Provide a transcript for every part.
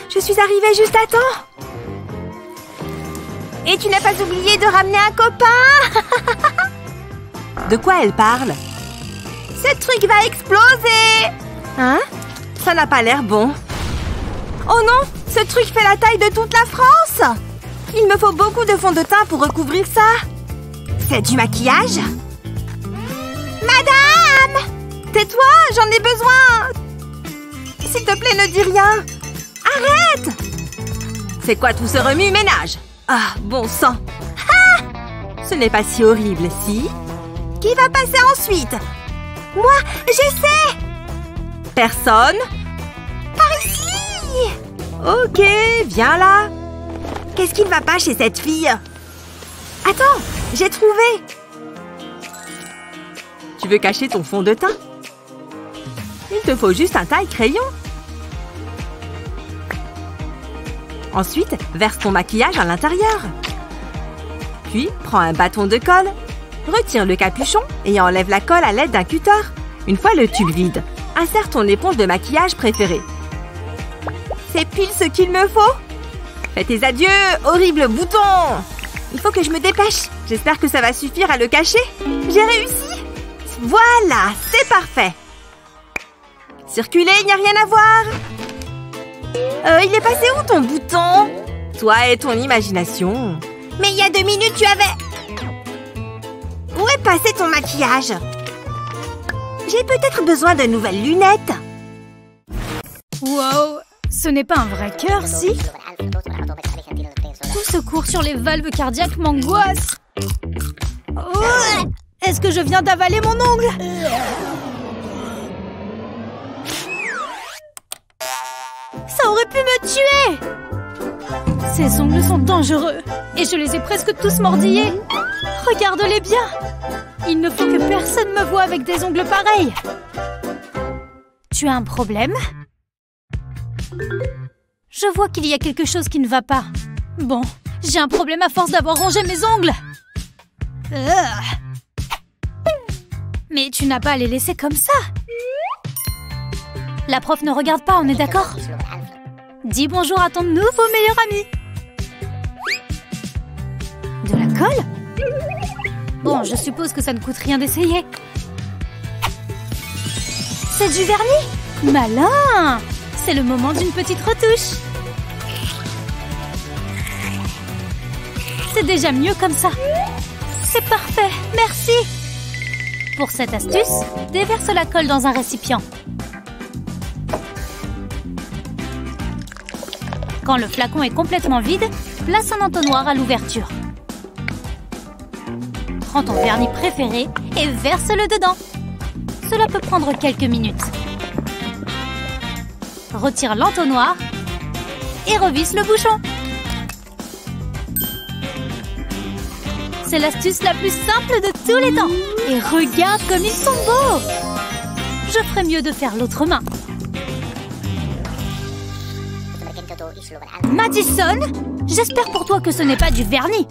Je suis arrivée juste à temps. Et tu n'as pas oublié de ramener un copain. De quoi elle parle? Ce truc va exploser. Hein? Ça n'a pas l'air bon. Oh non! Ce truc fait la taille de toute la France! Il me faut beaucoup de fond de teint pour recouvrir ça. C'est du maquillage? Madame! Tais-toi, j'en ai besoin! S'il te plaît, ne dis rien! Arrête! C'est quoi tout ce remue-ménage? Ah, bon sang! Ah! Ce n'est pas si horrible, si? Qui va passer ensuite? Moi, j'essaie! Personne? Par ici! Ok, viens là! Qu'est-ce qui ne va pas chez cette fille? Attends, j'ai trouvé! Tu veux cacher ton fond de teint? Il te faut juste un taille-crayon. Ensuite, verse ton maquillage à l'intérieur. Puis, prends un bâton de colle, retire le capuchon et enlève la colle à l'aide d'un cutter. Une fois le tube vide, insère ton éponge de maquillage préférée. C'est pile ce qu'il me faut. Fais tes adieux, horrible bouton! Il faut que je me dépêche. J'espère que ça va suffire à le cacher. J'ai réussi! Voilà, c'est parfait. Circuler, il n'y a rien à voir. Il est passé où ton bouton? Toi et ton imagination. Mais il y a 2 minutes, tu avais... Où est passé ton maquillage? J'ai peut-être besoin de nouvelles lunettes. Wow, ce n'est pas un vrai cœur, si? Tout ce cours sur les valves cardiaques m'angoisse. Oh, est-ce que je viens d'avaler mon ongle? Ça aurait pu me tuer! Ces ongles sont dangereux et je les ai presque tous mordillés. Regarde-les bien! Il ne faut que personne me voie avec des ongles pareils. Tu as un problème? Je vois qu'il y a quelque chose qui ne va pas. Bon, j'ai un problème à force d'avoir rongé mes ongles. Mais tu n'as pas à les laisser comme ça. La prof ne regarde pas, on est d'accord? Dis bonjour à ton nouveau meilleur ami. De la colle? Bon, je suppose que ça ne coûte rien d'essayer. C'est du vernis? Malin! C'est le moment d'une petite retouche. C'est déjà mieux comme ça. C'est parfait, merci. Pour cette astuce, déverse la colle dans un récipient. Quand le flacon est complètement vide, place un entonnoir à l'ouverture. Prends ton vernis préféré et verse-le dedans. Cela peut prendre quelques minutes. Retire l'entonnoir et revisse le bouchon. C'est l'astuce la plus simple de tous les temps. Et regarde comme ils sont beaux! Je ferais mieux de faire l'autre main. Madison, j'espère pour toi que ce n'est pas du vernis.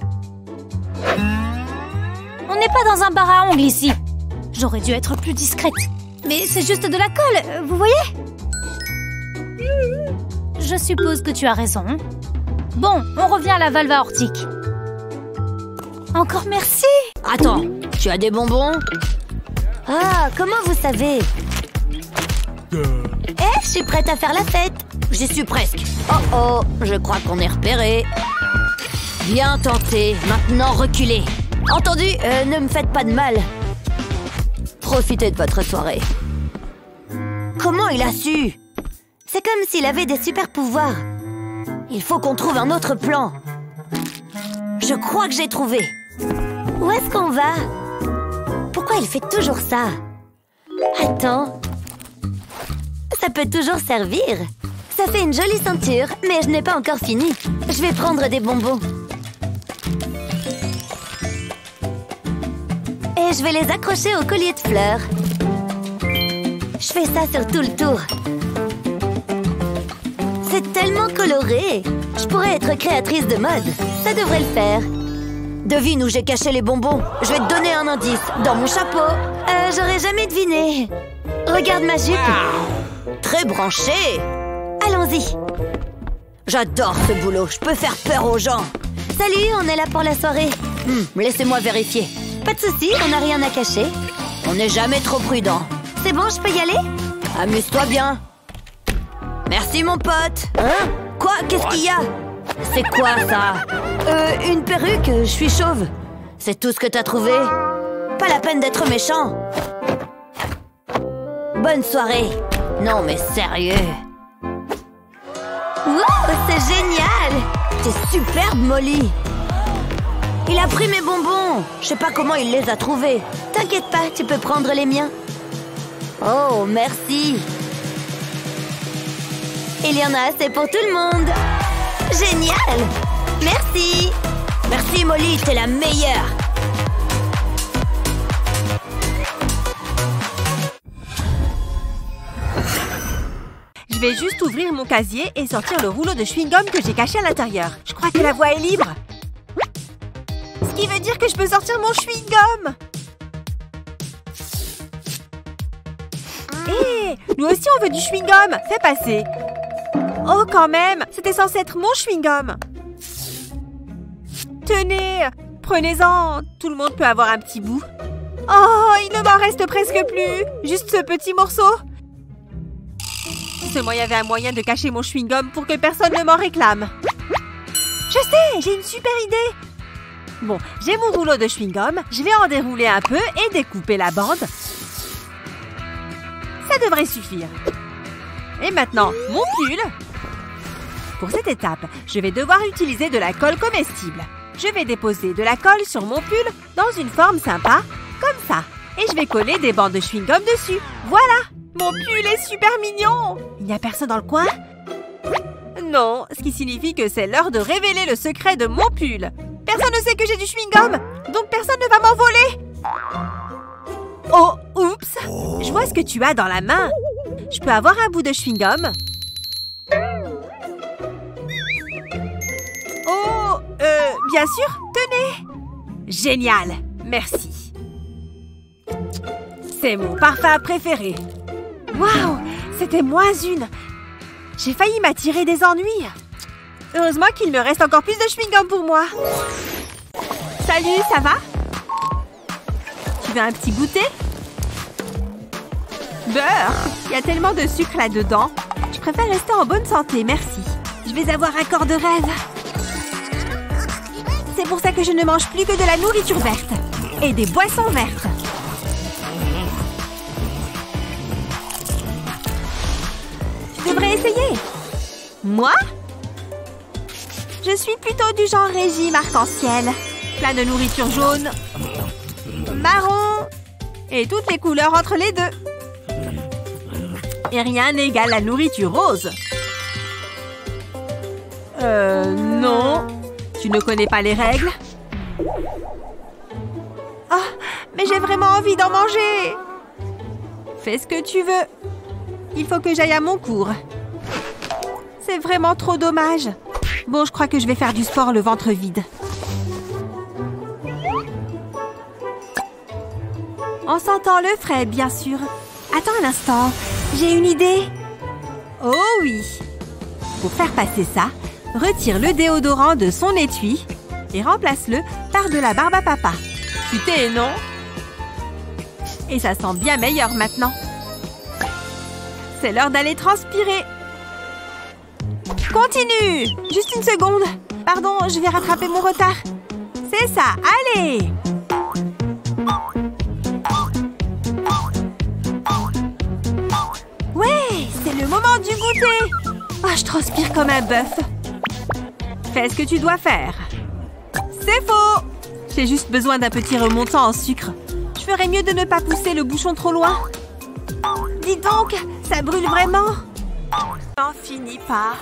On n'est pas dans un bar à ongles ici. J'aurais dû être plus discrète. Mais c'est juste de la colle, vous voyez? Je suppose que tu as raison. Bon, on revient à la valve aortique. Encore merci. Attends, tu as des bonbons? Ah, comment vous savez? Je suis prête à faire la fête. J'y suis presque. Oh oh, je crois qu'on est repéré. Bien tenté, maintenant reculez. Entendu, ne me faites pas de mal. Profitez de votre soirée. Comment il a su? C'est comme s'il avait des super pouvoirs. Il faut qu'on trouve un autre plan. Je crois que j'ai trouvé. Où est-ce qu'on va? Pourquoi il fait toujours ça? Attends. Ça peut toujours servir. Ça fait une jolie ceinture, mais je n'ai pas encore fini. Je vais prendre des bonbons. Et je vais les accrocher au collier de fleurs. Je fais ça sur tout le tour. C'est tellement coloré. Je pourrais être créatrice de mode. Ça devrait le faire. Devine où j'ai caché les bonbons. Je vais te donner un indice. Dans mon chapeau. J'aurais jamais deviné. Regarde ma jupe. Très branché. Allons-y. J'adore ce boulot, je peux faire peur aux gens. Salut, on est là pour la soirée. Laissez-moi vérifier. Pas de souci, on n'a rien à cacher. On n'est jamais trop prudent. C'est bon, je peux y aller? Amuse-toi bien. Merci mon pote. Hein? Quoi? Qu'est-ce qu'il y a? C'est quoi ça? Une perruque, je suis chauve. C'est tout ce que t'as trouvé? Pas la peine d'être méchant. Bonne soirée. Non mais sérieux. Wow, c'est génial! T'es superbe, Molly. Il a pris mes bonbons. Je sais pas comment il les a trouvés. T'inquiète pas, tu peux prendre les miens. Oh, merci. Il y en a assez pour tout le monde. Génial! Merci. Merci, Molly, t'es la meilleure. Je vais juste ouvrir mon casier et sortir le rouleau de chewing-gum que j'ai caché à l'intérieur. Je crois que la voie est libre. Ce qui veut dire que je peux sortir mon chewing-gum. Hé, nous aussi on veut du chewing-gum. Fais passer. Oh, quand même, c'était censé être mon chewing-gum. Tenez, prenez-en. Tout le monde peut avoir un petit bout. Oh, il ne m'en reste presque plus. Juste ce petit morceau. Seulement il y avait un moyen de cacher mon chewing-gum pour que personne ne m'en réclame. Je sais, j'ai une super idée. Bon, j'ai mon rouleau de chewing-gum. Je vais en dérouler un peu et découper la bande. Ça devrait suffire. Et maintenant, mon pull. Pour cette étape, je vais devoir utiliser de la colle comestible. Je vais déposer de la colle sur mon pull dans une forme sympa, comme ça. Et je vais coller des bandes de chewing-gum dessus. Voilà! Mon pull est super mignon! Il n'y a personne dans le coin? Non, ce qui signifie que c'est l'heure de révéler le secret de mon pull. Personne ne sait que j'ai du chewing-gum, donc personne ne va m'en voler. Oh, oups! Je vois ce que tu as dans la main. Je peux avoir un bout de chewing-gum? Oh, bien sûr, tenez! Génial, merci. C'est mon parfum préféré. Waouh, c'était moins une. J'ai failli m'attirer des ennuis. Heureusement qu'il me reste encore plus de chewing-gum pour moi. Salut, ça va? Tu veux un petit goûter? Beurre! Il y a tellement de sucre là-dedans. Je préfère rester en bonne santé, merci. Je vais avoir un corps de rêve. C'est pour ça que je ne mange plus que de la nourriture verte. Et des boissons vertes. Tu devrais essayer. Moi? Je suis plutôt du genre régime arc-en-ciel. Plein de nourriture jaune, marron et toutes les couleurs entre les deux. Et rien n'égale la nourriture rose. Non. Tu ne connais pas les règles? Oh, mais j'ai vraiment envie d'en manger. Fais ce que tu veux. Il faut que j'aille à mon cours. C'est vraiment trop dommage. Bon, je crois que je vais faire du sport le ventre vide. En sentant le frais, bien sûr. Attends un instant, j'ai une idée. Oh oui. Pour faire passer ça, retire le déodorant de son étui et remplace-le par de la barbe à papa. Putain, non? Et ça sent bien meilleur maintenant. C'est l'heure d'aller transpirer. Continue! Juste une seconde. Pardon, je vais rattraper mon retard. C'est ça, allez! Ouais, c'est le moment du goûter. Oh, je transpire comme un bœuf. Fais ce que tu dois faire. C'est faux! J'ai juste besoin d'un petit remontant en sucre. Je ferais mieux de ne pas pousser le bouchon trop loin. Dis donc, ça brûle vraiment. N'en finis pas.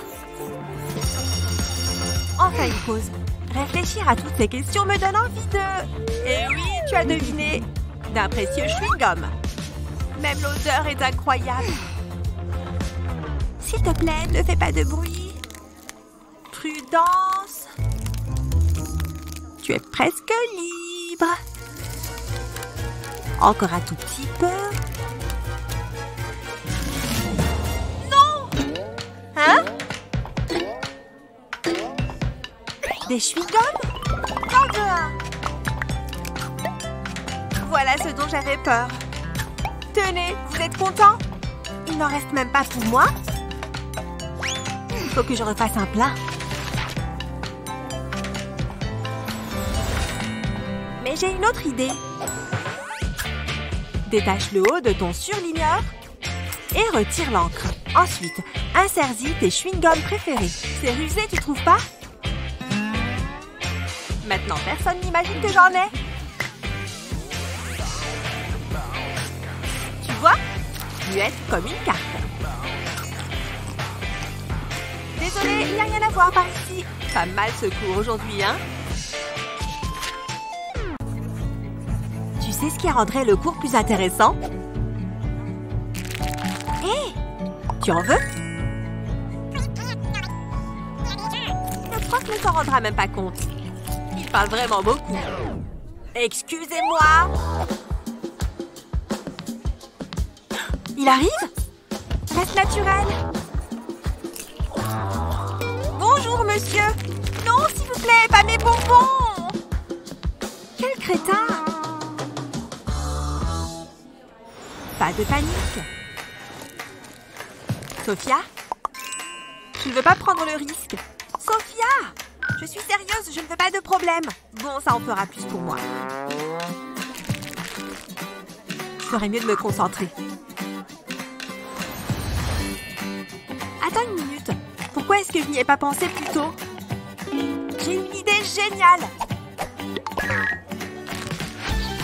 Enfin une pause. Réfléchir à toutes ces questions me donne envie de... Eh oui, tu as deviné. D'un précieux chewing-gum. Même l'odeur est incroyable. S'il te plaît, ne fais pas de bruit. Prudence. Tu es presque libre. Encore un tout petit peu. Non! Hein? Des chewing-gums? J'en veux un. Voilà ce dont j'avais peur. Tenez, vous êtes contents? Il n'en reste même pas pour moi. Il faut que je refasse un plat. Mais j'ai une autre idée. Détache le haut de ton surligneur et retire l'encre. Ensuite, insère-y tes chewing-gums préférés. C'est rusé, tu trouves pas? Maintenant, personne n'imagine que j'en ai. Tu vois? Muette comme une carte. Désolée, il n'y a rien à voir par ici. Pas mal ce cours aujourd'hui, hein? Tu sais ce qui rendrait le cours plus intéressant? Hé! Tu en veux? Le prof ne s'en rendra même pas compte. Il parle vraiment beaucoup. Excusez-moi! Il arrive? Reste naturel. Bonjour, monsieur. Non, s'il vous plaît, pas mes bonbons. Quel crétin. Pas de panique. Sophia? Tu ne veux pas prendre le risque? Sophia! Je suis sérieuse, je ne veux pas de problème. Bon, ça en fera plus pour moi. Il ferait mieux de me concentrer. Attends une minute. Pourquoi est-ce que je n'y ai pas pensé plus tôt? J'ai une idée géniale.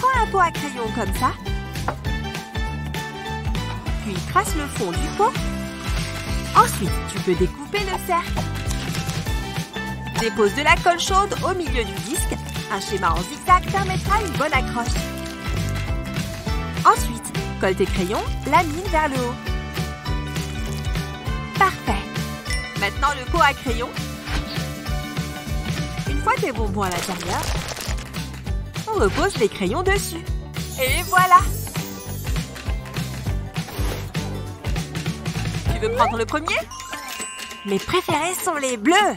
Prends un pot à crayon comme ça. Puis trace le fond du pot. Ensuite, tu peux découper le cercle. Dépose de la colle chaude au milieu du disque. Un schéma en zigzag permettra une bonne accroche. Ensuite, colle tes crayons, lamine vers le haut. Parfait. Maintenant, le pot à crayon. Une fois tes bonbons à l'intérieur, on repose les crayons dessus. Et voilà. Tu veux prendre le premier? Mes préférés sont les bleus.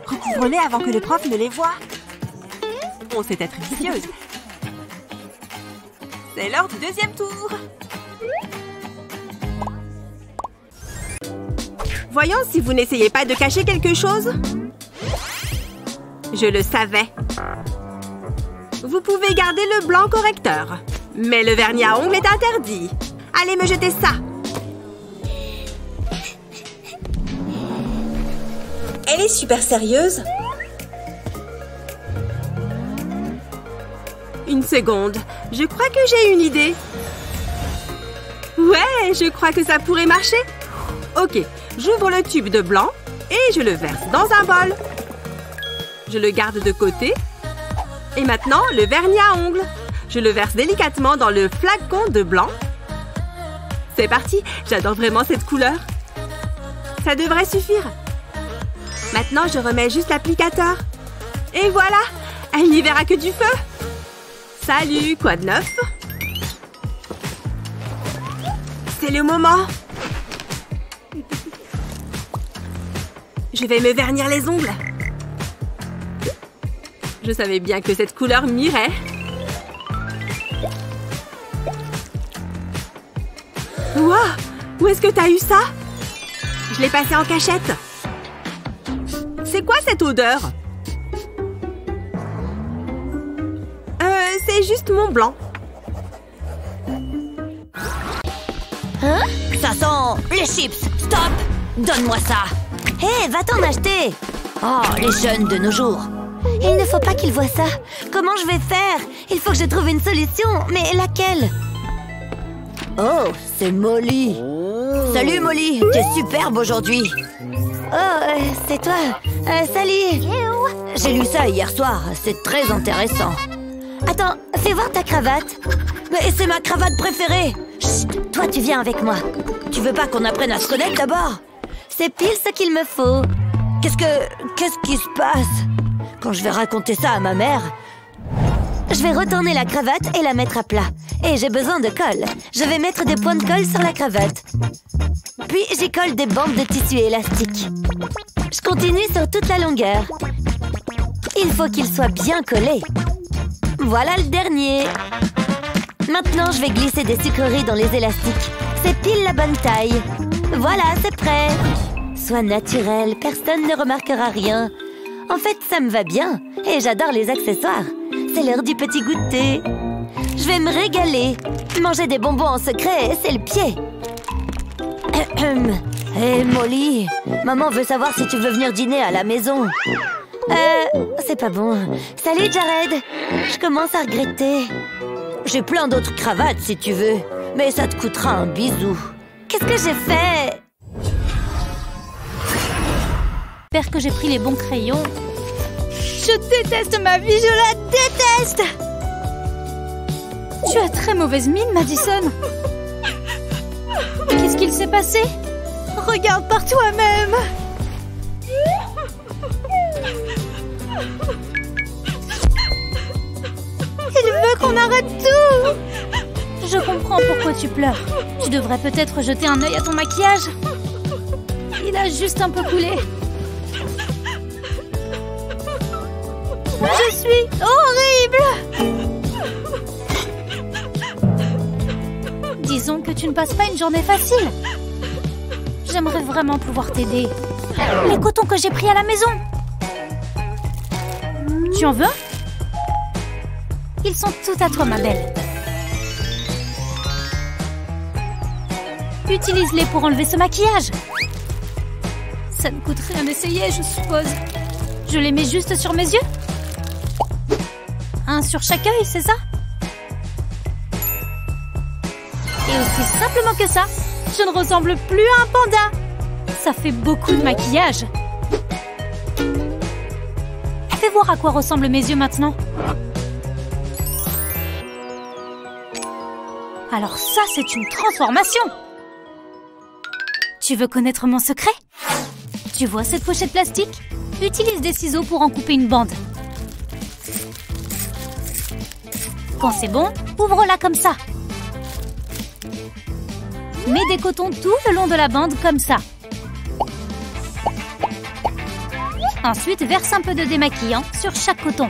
Recouvre-les avant que le prof ne les voie. On sait être vicieuse. C'est l'heure du deuxième tour. Voyons si vous n'essayez pas de cacher quelque chose. Je le savais. Vous pouvez garder le blanc correcteur. Mais le vernis à ongles est interdit. Allez me jeter ça. Elle est super sérieuse. Une seconde. Je crois que j'ai une idée. Ouais, je crois que ça pourrait marcher. Ok, j'ouvre le tube de blanc et je le verse dans un bol. Je le garde de côté. Et maintenant, le vernis à ongles. Je le verse délicatement dans le flacon de blanc. C'est parti, j'adore vraiment cette couleur. Ça devrait suffire. Maintenant, je remets juste l'applicateur. Et voilà, elle n'y verra que du feu. Salut, quoi de neuf? C'est le moment. Je vais me vernir les ongles. Je savais bien que cette couleur m'irait. Wow! Où est-ce que t'as eu ça? Je l'ai passé en cachette. C'est quoi cette odeur? C'est juste mon blanc. Hein? Ça sent les chips. Stop! Donne-moi ça. Hé, va t'en acheter. Oh, les jeunes de nos jours. Il ne faut pas qu'ils voient ça. Comment je vais faire? Il faut que je trouve une solution. Mais laquelle? Oh, c'est Molly. Salut Molly, t'es superbe aujourd'hui. Oh, c'est toi. Salut. J'ai lu ça hier soir. C'est très intéressant. Attends, fais voir ta cravate. Mais c'est ma cravate préférée. Chut, toi tu viens avec moi. Tu veux pas qu'on apprenne à se connaître d'abord? C'est pile ce qu'il me faut. Qu'est-ce qui se passe? Quand je vais raconter ça à ma mère... Je vais retourner la cravate et la mettre à plat. Et j'ai besoin de colle. Je vais mettre des points de colle sur la cravate. Puis j'y colle des bandes de tissu élastique. Je continue sur toute la longueur. Il faut qu'il soit bien collé. Voilà le dernier. Maintenant, je vais glisser des sucreries dans les élastiques. C'est pile la bonne taille. Voilà, c'est prêt. Sois naturel, personne ne remarquera rien. En fait, ça me va bien. Et j'adore les accessoires. C'est l'heure du petit goûter. Je vais me régaler. Manger des bonbons en secret, c'est le pied. Hé, Molly, maman veut savoir si tu veux venir dîner à la maison. C'est pas bon. Salut, Jared. Je commence à regretter. J'ai plein d'autres cravates si tu veux, mais ça te coûtera un bisou. Qu'est-ce que j'ai fait? J'espère que j'ai pris les bons crayons. Je déteste ma vie, je la déteste! Tu as très mauvaise mine, Madison. Qu'est-ce qu'il s'est passé? Regarde par toi-même. Il veut qu'on arrête tout. Je comprends pourquoi tu pleures. Tu devrais peut-être jeter un œil à ton maquillage. Il a juste un peu coulé. Je suis horrible. Disons que tu ne passes pas une journée facile. J'aimerais vraiment pouvoir t'aider. Les cotons que j'ai pris à la maison. Tu en veux? Ils sont tout à toi, ma belle. Utilise-les pour enlever ce maquillage. Ça ne coûte rien d'essayer, je suppose. Je les mets juste sur mes yeux. Un sur chaque œil, c'est ça? Et aussi simplement que ça, je ne ressemble plus à un panda. Ça fait beaucoup de maquillage. Fais voir à quoi ressemblent mes yeux maintenant. Alors ça, c'est une transformation. Tu veux connaître mon secret? Tu vois cette pochette plastique? Utilise des ciseaux pour en couper une bande. Quand c'est bon, ouvre-la comme ça. Mets des cotons tout le long de la bande comme ça. Ensuite, verse un peu de démaquillant sur chaque coton.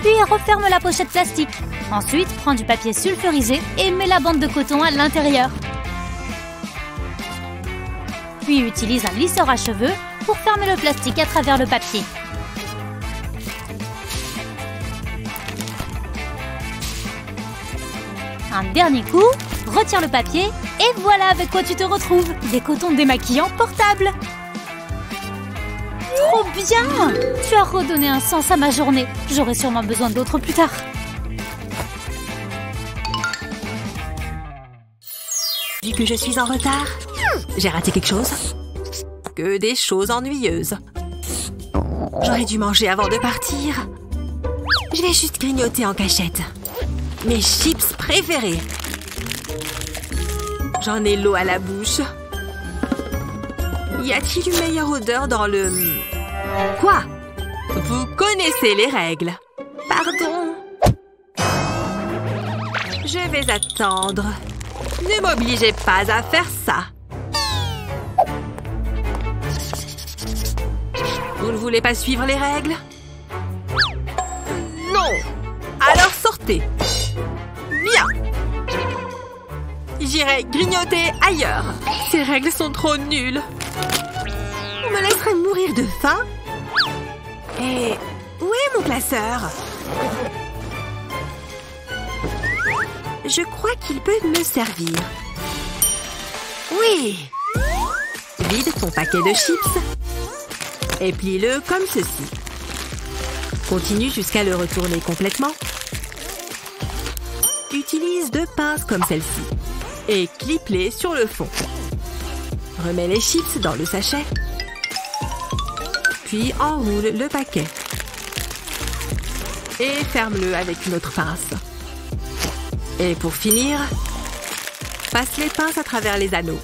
Puis referme la pochette plastique. Ensuite, prends du papier sulfurisé et mets la bande de coton à l'intérieur. Puis utilise un lisseur à cheveux pour fermer le plastique à travers le papier. Un dernier coup, retire le papier et voilà avec quoi tu te retrouves. Des cotons démaquillants portables. Trop bien! Tu as redonné un sens à ma journée. J'aurai sûrement besoin d'autres plus tard. Vu que je suis en retard, j'ai raté quelque chose. Que des choses ennuyeuses. J'aurais dû manger avant de partir. Je vais juste grignoter en cachette. Mes chips préférés. J'en ai l'eau à la bouche. Y a-t-il une meilleure odeur dans le... Quoi? Vous connaissez les règles. Pardon. Je vais attendre. Ne m'obligez pas à faire ça. Vous ne voulez pas suivre les règles? Non. Alors sortez. Bien. J'irai grignoter ailleurs. Ces règles sont trop nulles. On me laisserait mourir de faim? Et où est mon classeur? Je crois qu'il peut me servir. Oui. Vide ton paquet de chips. Et plie-le comme ceci. Continue jusqu'à le retourner complètement. Utilise 2 pinces comme celle-ci. Et clip-les sur le fond. Remets les chips dans le sachet. Puis enroule le paquet. Et ferme-le avec une autre pince. Et pour finir, passe les pinces à travers les anneaux.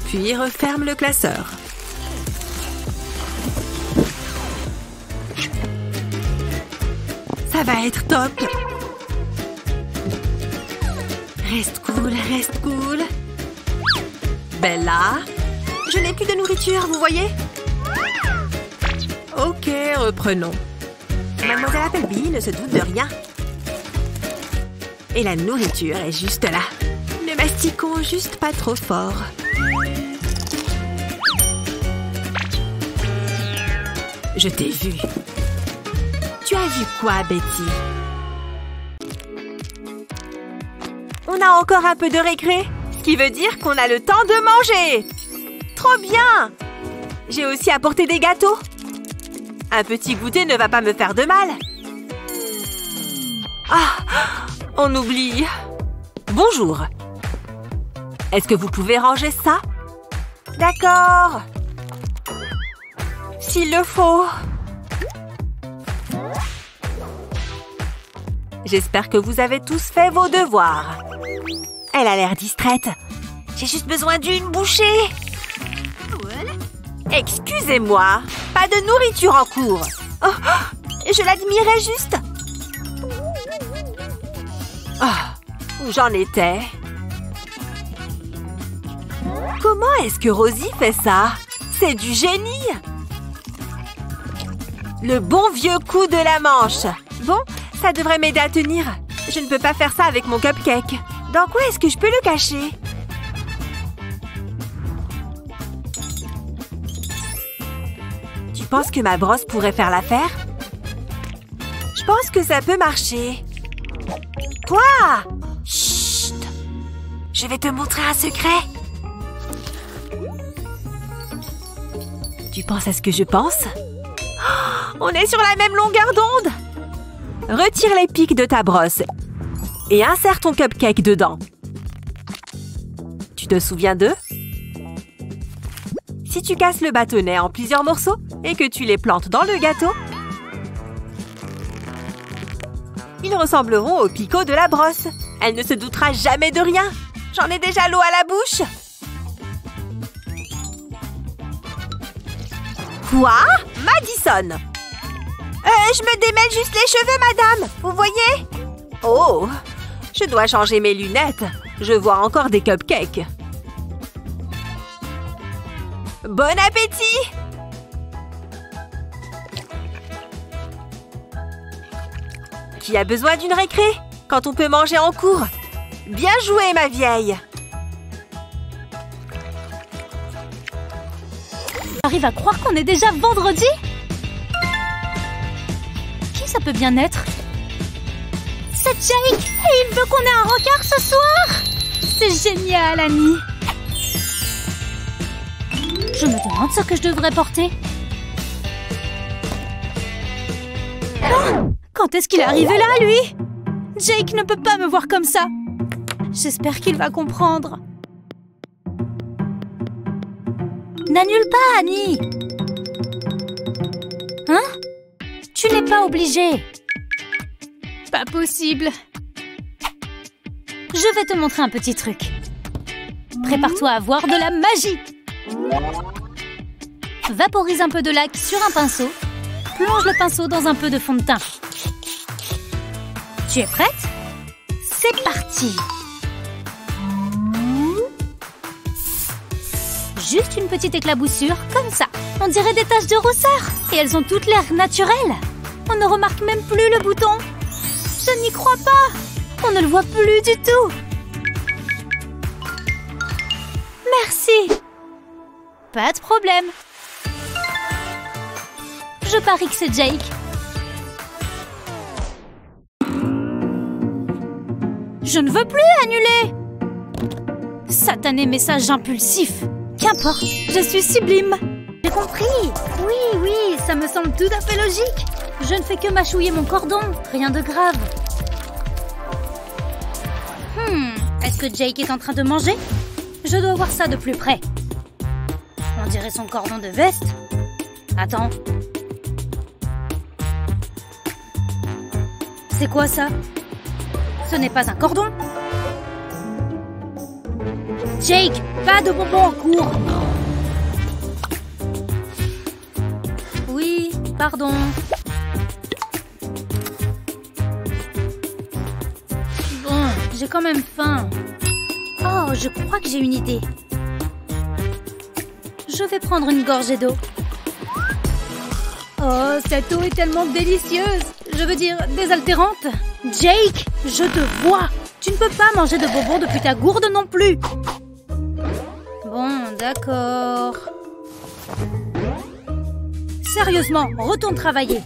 Puis referme le classeur. Ça va être top. Reste cool, reste cool. Bella. Je n'ai plus de nourriture, vous voyez? Ok, reprenons. Mademoiselle Appleby ne se doute de rien. Et la nourriture est juste là. Ne mastiquons juste pas trop fort. Je t'ai vu. Tu as vu quoi, Betty? On a encore un peu de récré, ce qui veut dire qu'on a le temps de manger. Trop bien! J'ai aussi apporté des gâteaux. Un petit goûter ne va pas me faire de mal. Ah, on oublie. Bonjour. Est-ce que vous pouvez ranger ça? D'accord. S'il le faut. J'espère que vous avez tous fait vos devoirs. Elle a l'air distraite. J'ai juste besoin d'une bouchée. Excusez-moi, pas de nourriture en cours. Oh, je l'admirais juste. Oh, où j'en étais? Comment est-ce que Rosie fait ça? C'est du génie! Le bon vieux coup de la manche. Bon, ça devrait m'aider à tenir. Je ne peux pas faire ça avec mon cupcake. Dans quoi est-ce que je peux le cacher? Tu penses que ma brosse pourrait faire l'affaire? Je pense que ça peut marcher. Quoi? Chut! Je vais te montrer un secret. Tu penses à ce que je pense? Oh, on est sur la même longueur d'onde! Retire les pics de ta brosse et insère ton cupcake dedans. Tu te souviens d'eux? Si tu casses le bâtonnet en plusieurs morceaux et que tu les plantes dans le gâteau, ils ressembleront aux picots de la brosse. Elle ne se doutera jamais de rien. J'en ai déjà l'eau à la bouche. Quoi? Madison! Je me démêle juste les cheveux, madame. Vous voyez? Oh! Je dois changer mes lunettes. Je vois encore des cupcakes. Bon appétit! Qui a besoin d'une récré quand on peut manger en cours? Bien joué, ma vieille! J'arrive à croire qu'on est déjà vendredi? Qui ça peut bien être? C'est Jake! Et il veut qu'on ait un rencard ce soir! C'est génial, Annie! Je me demande ce que je devrais porter. Oh! Quand est-ce qu'il est arrivé là, lui? Jake ne peut pas me voir comme ça. J'espère qu'il va comprendre. N'annule pas, Annie! Hein? Tu n'es pas obligée. Pas possible. Je vais te montrer un petit truc. Prépare-toi à voir de la magie. Vaporise un peu de lac sur un pinceau. Plonge le pinceau dans un peu de fond de teint. Tu es prête? C'est parti! Juste une petite éclaboussure, comme ça. On dirait des taches de rousseur. Et elles ont toutes l'air naturelles. On ne remarque même plus le bouton. Je n'y crois pas. On ne le voit plus du tout. Merci. Pas de problème. Je parie que c'est Jake. Je ne veux plus annuler. Satané message impulsif. Qu'importe, je suis sublime. J'ai compris. Oui, ça me semble tout à fait logique. Je ne fais que mâchouiller mon cordon. Rien de grave. Est-ce que Jake est en train de manger? Je dois voir ça de plus près. On dirait son cordon de veste. Attends. C'est quoi ça? Ce n'est pas un cordon. Jake, pas de bonbons en cours. Oui, pardon. Bon, j'ai quand même faim. Oh, je crois que j'ai une idée. Je vais prendre une gorgée d'eau. Oh, cette eau est tellement délicieuse. Je veux dire, désaltérante. Jake, je te vois. Tu ne peux pas manger de bonbons depuis ta gourde non plus. Bon, d'accord. Sérieusement, retourne travailler.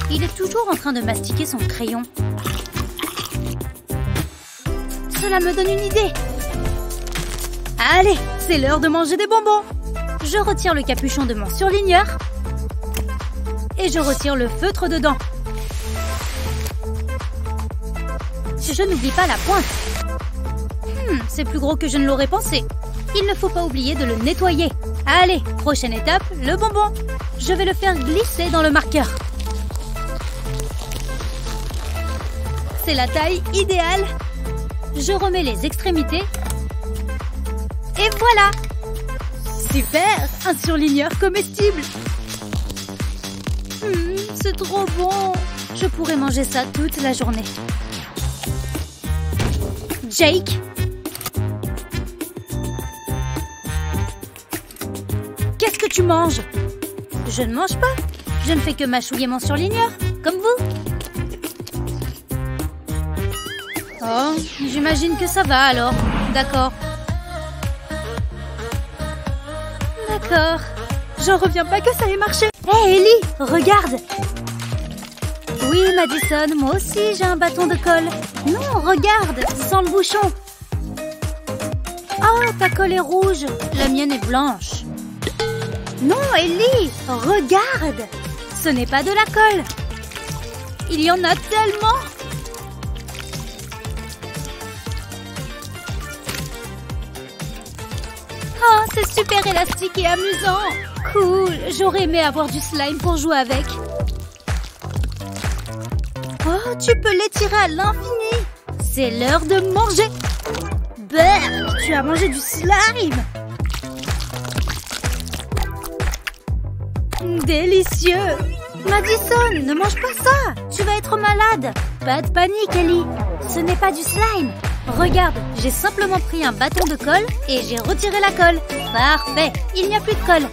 Il est toujours en train de mastiquer son crayon. Cela me donne une idée. Allez, c'est l'heure de manger des bonbons. Je retire le capuchon de mon surligneur. Et je retire le feutre dedans. Je n'oublie pas la pointe. C'est plus gros que je ne l'aurais pensé. Il ne faut pas oublier de le nettoyer. Allez, prochaine étape, le bonbon. Je vais le faire glisser dans le marqueur. C'est la taille idéale. Je remets les extrémités. Et voilà! Super! Un surligneur comestible! C'est trop bon! Je pourrais manger ça toute la journée. Jake! Qu'est-ce que tu manges? Je ne mange pas. Je ne fais que mâchouiller mon surligneur, comme vous. Oh, j'imagine que ça va alors. D'accord. D'accord. J'en reviens pas que ça ait marché. Hé, Ellie, regarde. Oui, Madison, moi aussi j'ai un bâton de colle. Non, regarde, sans le bouchon. Oh, ta colle est rouge. La mienne est blanche. Non, Ellie, regarde. Ce n'est pas de la colle. Il y en a tellement. Oh, c'est super élastique et amusant. Cool, j'aurais aimé avoir du slime pour jouer avec. Oh, tu peux l'étirer à l'infini. C'est l'heure de manger. Brrr, tu as mangé du slime. Délicieux. Madison, ne mange pas ça. Tu vas être malade. Pas de panique, Ellie. Ce n'est pas du slime. Regarde, j'ai simplement pris un bâton de colle et j'ai retiré la colle. Parfait, il n'y a plus de colle.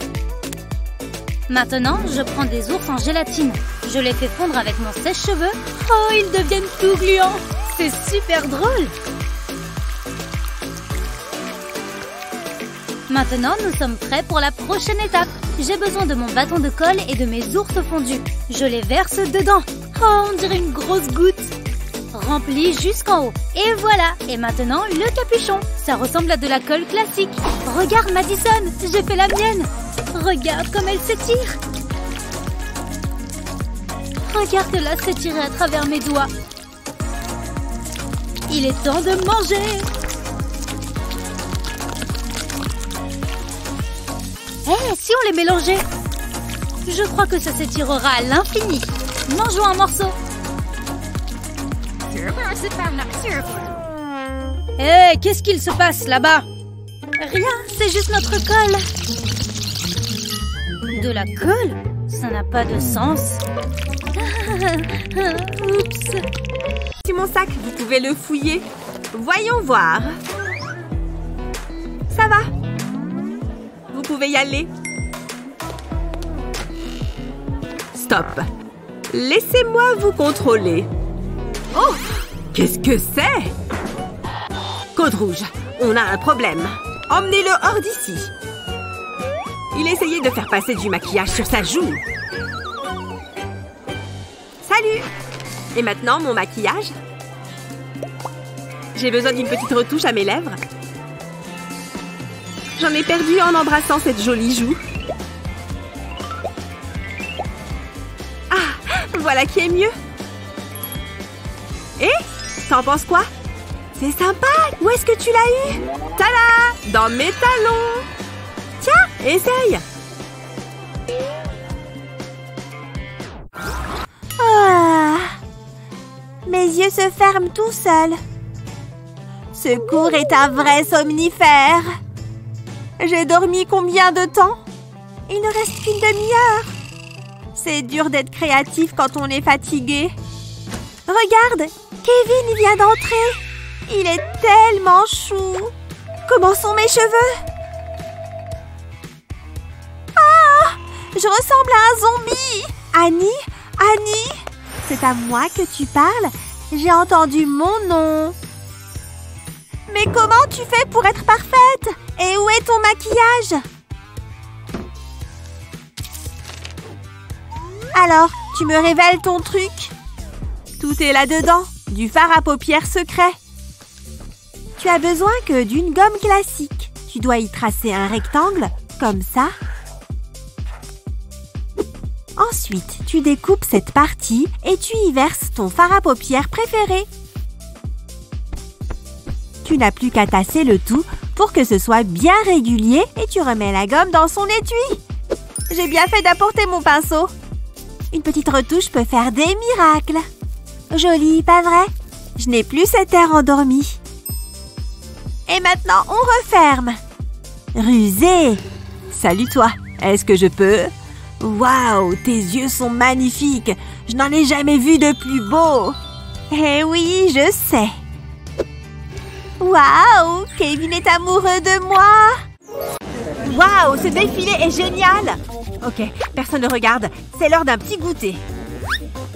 Maintenant, je prends des ours en gélatine. Je les fais fondre avec mon sèche-cheveux. Oh, ils deviennent tout gluants. C'est super drôle. Maintenant, nous sommes prêts pour la prochaine étape. J'ai besoin de mon bâton de colle et de mes ours fondus. Je les verse dedans. Oh, on dirait une grosse goutte. Rempli jusqu'en haut. Et voilà. Et maintenant, le capuchon. Ça ressemble à de la colle classique. Regarde, Madison, j'ai fait la mienne. Regarde comme elle s'étire. Regarde-la s'étirer à travers mes doigts. Il est temps de manger. Hé, si on les mélangeait? Je crois que ça s'étirera à l'infini. Mangeons un morceau. Hé, qu'est-ce qu'il se passe là-bas? Rien, c'est juste notre colle. De la colle? Ça n'a pas de sens. Oups. C'est mon sac, vous pouvez le fouiller. Voyons voir. Ça va. Vous pouvez y aller. Stop. Laissez-moi vous contrôler. Oh! Qu'est-ce que c'est? Code rouge, on a un problème. Emmenez-le hors d'ici. Il essayait de faire passer du maquillage sur sa joue. Salut! Et maintenant, mon maquillage? J'ai besoin d'une petite retouche à mes lèvres. J'en ai perdu en embrassant cette jolie joue. Ah! Voilà qui est mieux. Et? T'en penses quoi? C'est sympa! Où est-ce que tu l'as eu? Tada! Dans mes talons! Tiens, essaye! Ah, mes yeux se ferment tout seuls. Ce cours est un vrai somnifère. J'ai dormi combien de temps? Il ne reste qu'une demi-heure. C'est dur d'être créatif quand on est fatigué. Regarde, Kevin vient d'entrer. Il est tellement chou. Comment sont mes cheveux? Ah! Je ressemble à un zombie! Annie? Annie? C'est à moi que tu parles? J'ai entendu mon nom. Mais comment tu fais pour être parfaite? Et où est ton maquillage? Alors, tu me révèles ton truc? Tout est là-dedans, du fard à paupières secret. Tu as besoin que d'une gomme classique. Tu dois y tracer un rectangle, comme ça. Ensuite, tu découpes cette partie et tu y verses ton fard à paupières préféré. Tu n'as plus qu'à tasser le tout pour que ce soit bien régulier et tu remets la gomme dans son étui. J'ai bien fait d'apporter mon pinceau. Une petite retouche peut faire des miracles. Joli, pas vrai? Je n'ai plus cet air endormi. Et maintenant, on referme. Rusé. Salut toi, est-ce que je peux? Waouh, tes yeux sont magnifiques. Je n'en ai jamais vu de plus beau. Eh oui, je sais. Waouh, Kevin est amoureux de moi. Waouh, ce défilé est génial. Ok, personne ne regarde. C'est l'heure d'un petit goûter.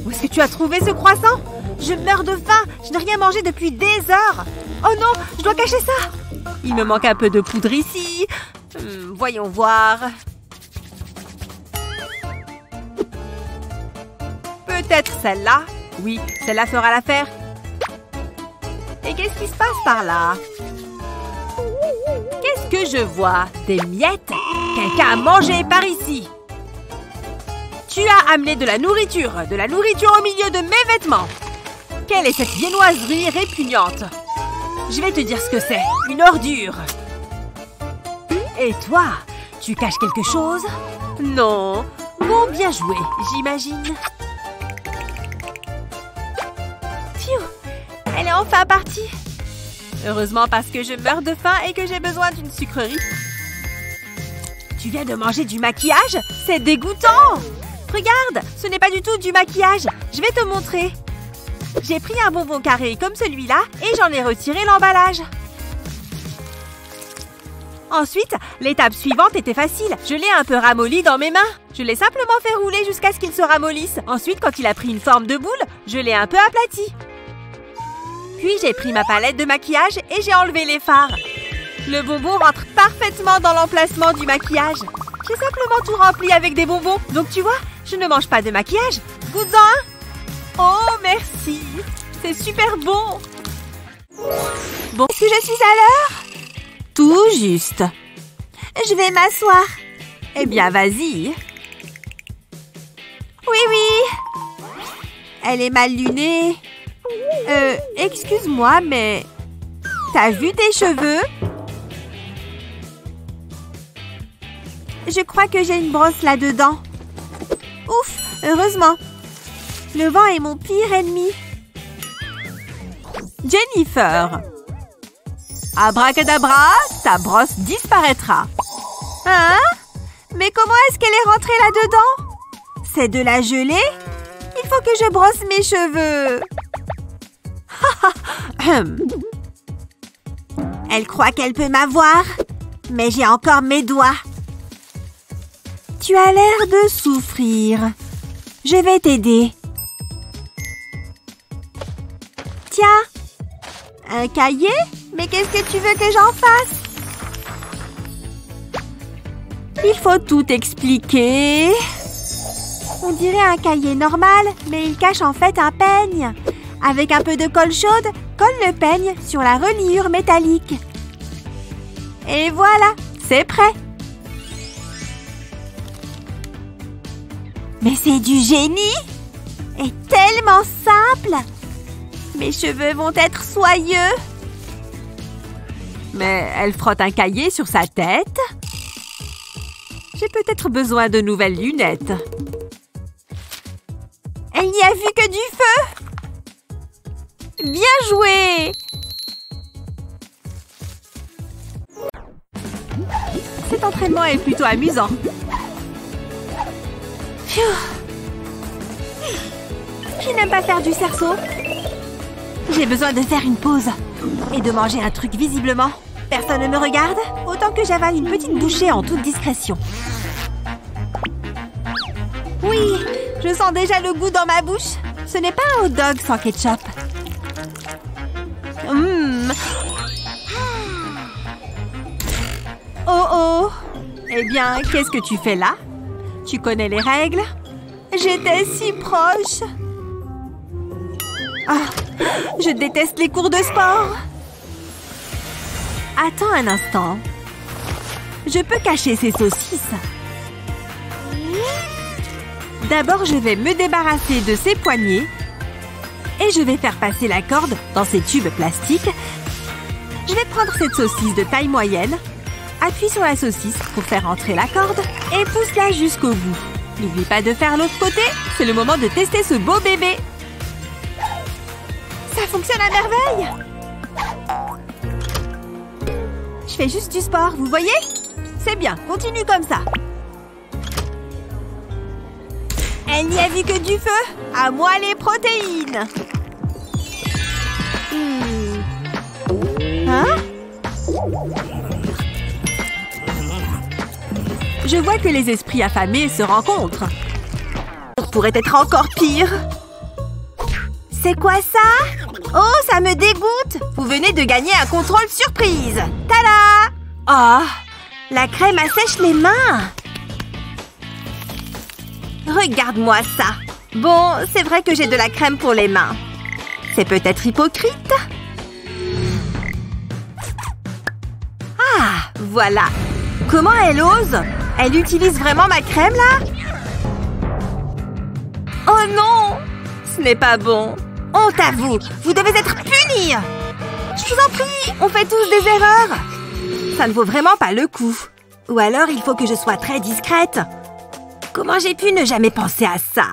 Où est-ce que tu as trouvé ce croissant? Je meurs de faim. Je n'ai rien mangé depuis des heures. Oh non, je dois cacher ça. Il me manque un peu de poudre ici. Voyons voir. Peut-être celle-là. Oui, celle-là fera l'affaire. Et qu'est-ce qui se passe par là? Qu'est-ce que je vois? Des miettes? Quelqu'un a mangé par ici. Tu as amené de la nourriture au milieu de mes vêtements. Quelle est cette viennoiserie répugnante? Je vais te dire ce que c'est. Une ordure. Et toi, tu caches quelque chose? Non. Bon, bien joué, j'imagine. Phew, elle est enfin partie. Heureusement parce que je meurs de faim et que j'ai besoin d'une sucrerie. Tu viens de manger du maquillage? C'est dégoûtant! Regarde, ce n'est pas du tout du maquillage. Je vais te montrer. J'ai pris un bonbon carré comme celui-là et j'en ai retiré l'emballage. Ensuite, l'étape suivante était facile. Je l'ai un peu ramolli dans mes mains. Je l'ai simplement fait rouler jusqu'à ce qu'il se ramollisse. Ensuite, quand il a pris une forme de boule, je l'ai un peu aplati. Puis, j'ai pris ma palette de maquillage et j'ai enlevé les fards. Le bonbon rentre parfaitement dans l'emplacement du maquillage. J'ai simplement tout rempli avec des bonbons. Donc, tu vois, je ne mange pas de maquillage. Goûte-en un. Oh, merci. C'est super bon. Bon, est-ce que je suis à l'heure? Tout juste. Je vais m'asseoir. Eh bien, vas-y. Oui, oui. Elle est mal lunée. Excuse-moi, mais... T'as vu tes cheveux? Je crois que j'ai une brosse là-dedans. Ouf, heureusement. Le vent est mon pire ennemi. Jennifer. Abracadabra, ta brosse disparaîtra. Hein? Mais comment est-ce qu'elle est rentrée là-dedans? C'est de la gelée? Il faut que je brosse mes cheveux. Elle croit qu'elle peut m'avoir, mais j'ai encore mes doigts. Tu as l'air de souffrir. Je vais t'aider. Tiens, un cahier? Mais qu'est-ce que tu veux que j'en fasse? Il faut tout expliquer. On dirait un cahier normal, mais il cache en fait un peigne. Avec un peu de colle chaude, colle le peigne sur la reliure métallique. Et voilà, c'est prêt. Mais c'est du génie! Et tellement simple! Mes cheveux vont être soyeux. Mais elle frotte un cahier sur sa tête. J'ai peut-être besoin de nouvelles lunettes. Elle n'y a vu que du feu! Bien joué! Cet entraînement est plutôt amusant. Phew. Je n'aime pas faire du cerceau. J'ai besoin de faire une pause. Et de manger un truc visiblement Personne ne me regarde? Autant que j'avale une petite bouchée en toute discrétion. Oui, je sens déjà le goût dans ma bouche. Ce n'est pas un hot dog sans ketchup. Oh oh! Eh bien, qu'est-ce que tu fais là? Tu connais les règles? J'étais si proche. Ah, je déteste les cours de sport. Attends un instant. Je peux cacher ces saucisses. D'abord, je vais me débarrasser de ces poignées. Et je vais faire passer la corde dans ces tubes plastiques. Je vais prendre cette saucisse de taille moyenne. Appuie sur la saucisse pour faire entrer la corde et pousse-la jusqu'au bout. N'oublie pas de faire l'autre côté. C'est le moment de tester ce beau bébé. Ça fonctionne à merveille. Je fais juste du sport, vous voyez? C'est bien, continue comme ça. Elle n'y a vu que du feu. À moi les protéines. Hein? Je vois que les esprits affamés se rencontrent. Ça pourrait être encore pire. C'est quoi ça? Oh, ça me dégoûte! Vous venez de gagner un contrôle surprise! Tada! Oh, la crème assèche les mains! Regarde-moi ça! Bon, c'est vrai que j'ai de la crème pour les mains. C'est peut-être hypocrite? Ah, voilà! Comment elle ose? Elle utilise vraiment ma crème, là? Oh non! Ce n'est pas bon. Honte à vous! Vous devez être punis! Je vous en prie, on fait tous des erreurs! Ça ne vaut vraiment pas le coup. Ou alors, il faut que je sois très discrète. Comment j'ai pu ne jamais penser à ça?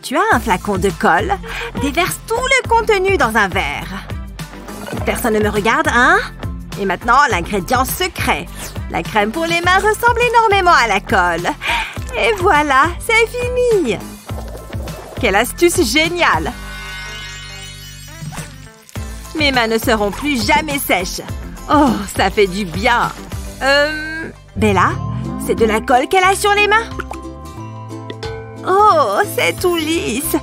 Tu as un flacon de colle. Déverse tout le contenu dans un verre. Personne ne me regarde, hein? Et maintenant, l'ingrédient secret. La crème pour les mains ressemble énormément à la colle. Et voilà, c'est fini! Quelle astuce géniale! Mes mains ne seront plus jamais sèches. Oh, ça fait du bien. Bella, c'est de la colle qu'elle a sur les mains? Oh, c'est tout lisse.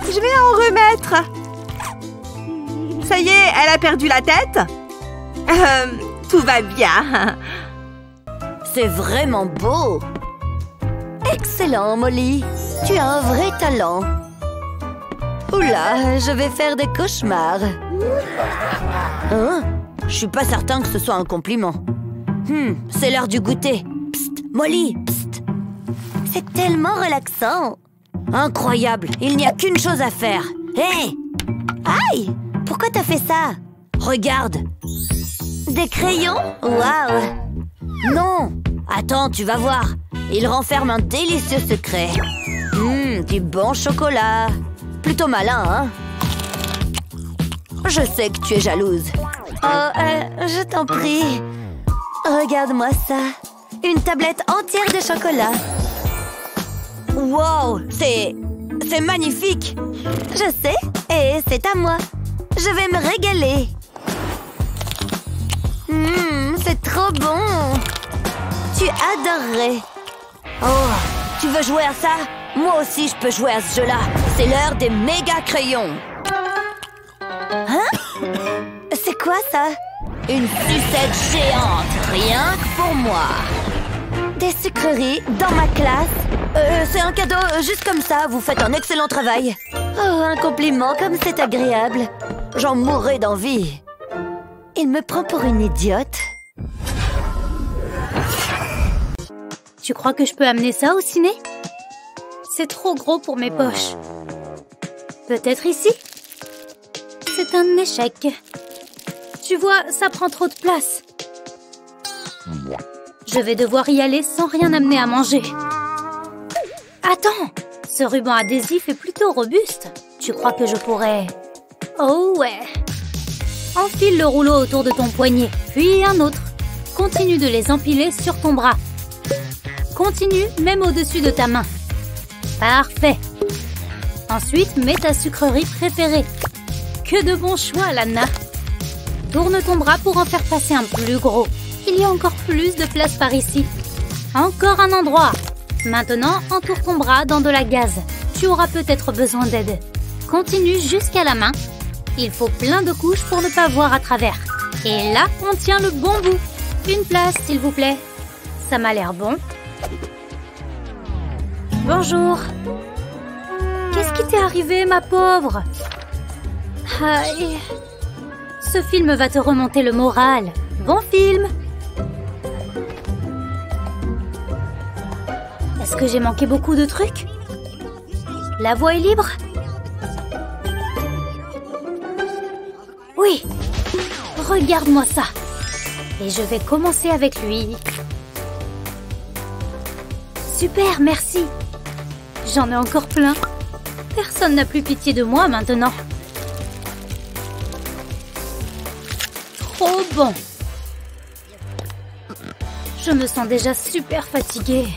Je vais en remettre. Ça y est, elle a perdu la tête? Tout va bien. C'est vraiment beau. Excellent, Molly. Tu as un vrai talent. Oula, je vais faire des cauchemars. Hein? Je suis pas certain que ce soit un compliment. C'est l'heure du goûter. Psst, Molly, psst. C'est tellement relaxant. Incroyable, il n'y a qu'une chose à faire. Hé! Aïe! Pourquoi t'as fait ça? Regarde. Des crayons? Waouh! Non! Attends, tu vas voir. Il renferme un délicieux secret. Du bon chocolat. Plutôt malin, hein? Je sais que tu es jalouse. Oh, je t'en prie. Regarde-moi ça. Une tablette entière de chocolat. Wow, c'est magnifique. Je sais, et c'est à moi. Je vais me régaler. C'est trop bon. Tu adorerais. Oh, tu veux jouer à ça? Moi aussi, je peux jouer à ce jeu-là. C'est l'heure des méga crayons. Hein? C'est quoi ça? Une sucette géante, rien que pour moi. Des sucreries dans ma classe? C'est un cadeau, juste comme ça. Vous faites un excellent travail. Oh, un compliment, comme c'est agréable. J'en mourrais d'envie. Il me prend pour une idiote. Tu crois que je peux amener ça au ciné? C'est trop gros pour mes poches. Peut-être ici? C'est un échec. Tu vois, ça prend trop de place. Je vais devoir y aller sans rien amener à manger. Attends! Ce ruban adhésif est plutôt robuste. Tu crois que je pourrais... Oh ouais! Enfile le rouleau autour de ton poignet, puis un autre. Continue de les empiler sur ton bras. Continue même au-dessus de ta main. Parfait! Ensuite, mets ta sucrerie préférée. Que de bons choix, Lana! Tourne ton bras pour en faire passer un plus gros. Il y a encore plus de place par ici. Encore un endroit. Maintenant, entoure ton bras dans de la gaze. Tu auras peut-être besoin d'aide. Continue jusqu'à la main. Il faut plein de couches pour ne pas voir à travers. Et là, on tient le bon bout. Une place, s'il vous plaît. Ça m'a l'air bon. Bonjour. Qu'est-ce qui t'est arrivé, ma pauvre? Aïe. Ce film va te remonter le moral. Bon film. Est-ce que j'ai manqué beaucoup de trucs? La voie est libre? Oui. Regarde-moi ça. Et je vais commencer avec lui. Super, merci. J'en ai encore plein. Personne n'a plus pitié de moi maintenant. Trop bon. Je me sens déjà super fatiguée.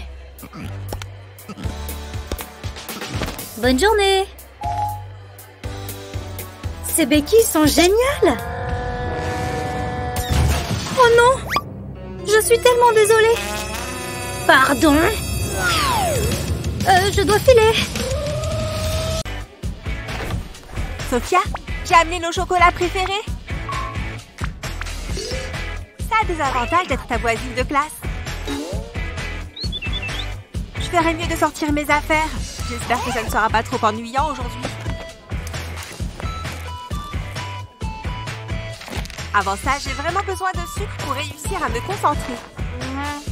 Bonne journée. Ces béquilles sont géniales. Oh non! Je suis tellement désolée. Pardon? Je dois filer. Sophia, j'ai amené nos chocolats préférés. Ça a des avantages d'être ta voisine de classe. Je ferais mieux de sortir mes affaires. J'espère que ça ne sera pas trop ennuyant aujourd'hui. Avant ça, j'ai vraiment besoin de sucre pour réussir à me concentrer.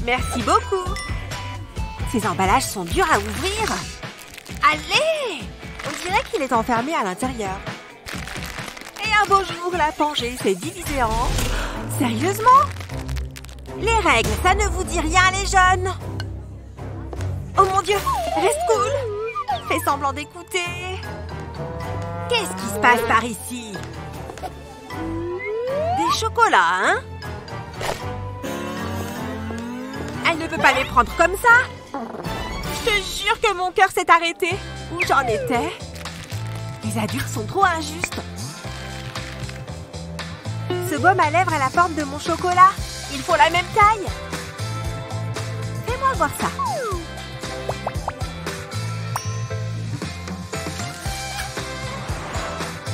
Merci beaucoup. Ces emballages sont durs à ouvrir. Allez! On dirait qu'il est enfermé à l'intérieur. Et un beau jour, la Pangée s'est divisée en... Sérieusement? Les règles, ça ne vous dit rien, les jeunes? Oh mon Dieu! Reste cool! Fais semblant d'écouter. Qu'est-ce qui se passe par ici? Des chocolats, hein? Elle ne peut pas les prendre comme ça. Je te jure que mon cœur s'est arrêté. Où j'en étais? Les adultes sont trop injustes. Ce baume à lèvres a la forme de mon chocolat. Il faut la même taille. Fais-moi voir ça.